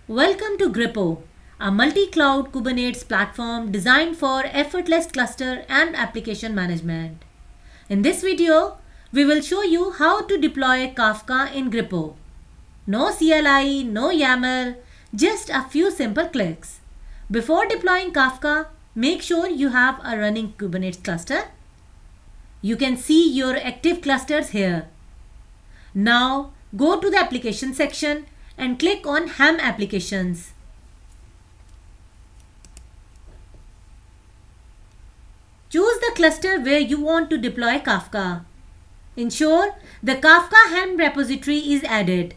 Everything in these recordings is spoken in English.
Welcome to Gripo, a multi-cloud Kubernetes platform designed for effortless cluster and application management. In this video, we will show you how to deploy Kafka in Gripo. No CLI, no YAML, just a few simple clicks. Before deploying Kafka, make sure you have a running Kubernetes cluster. You can see your active clusters here. Now, go to the application section and click on Helm applications. Choose the cluster where you want to deploy Kafka. Ensure the Kafka Helm repository is added.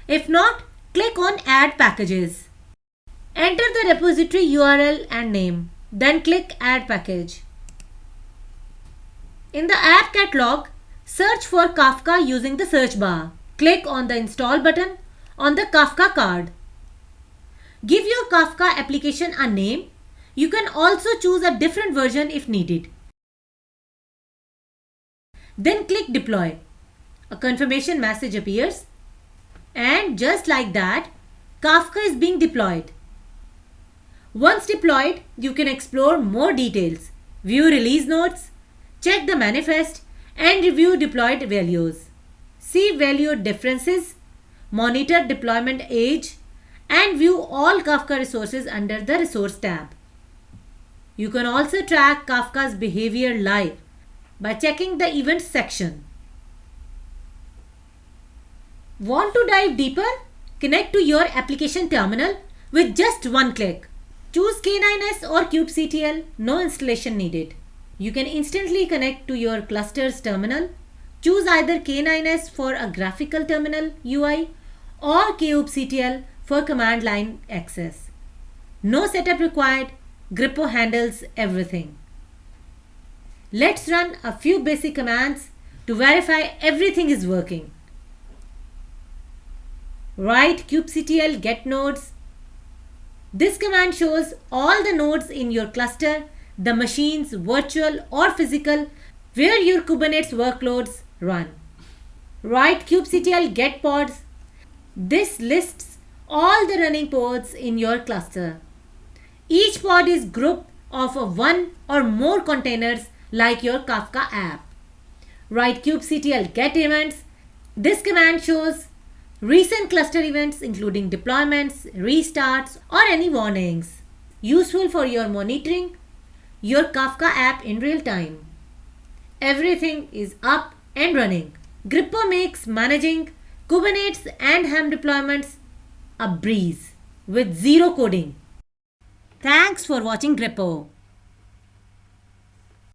If not, click on Add Packages. Enter the repository URL and name, then click Add Package. In the app catalog, search for Kafka using the search bar. Click on the Install button on the Kafka card. Give your Kafka application a name. You can also choose a different version if needed. Then click Deploy. A confirmation message appears. And just like that, Kafka is being deployed. Once deployed, you can explore more details, view release notes, check the manifest, and review deployed values. See value differences, monitor deployment age, and view all Kafka resources under the Resource tab. You can also track Kafka's behavior live by checking the Events section. Want to dive deeper? Connect to your application terminal with just one click. Choose K9s or kubectl, no installation needed. You can instantly connect to your cluster's terminal. Choose either K9s for a graphical terminal UI or kubectl for command line access. No setup required. Gripo handles everything. Let's run a few basic commands to verify everything is working. Write kubectl get nodes. This command shows all the nodes in your cluster, the machines, virtual or physical, where your Kubernetes workloads run. Write kubectl get pods. This lists all the running pods in your cluster. Each pod is group of one or more containers like your Kafka app. Write kubectl get events. This command shows recent cluster events including deployments, restarts, or any warnings. Useful for your monitoring your Kafka app in real time. Everything is up and running. Gripo makes managing Kubernetes and Helm deployments a breeze with zero coding. Thanks for watching Gripo.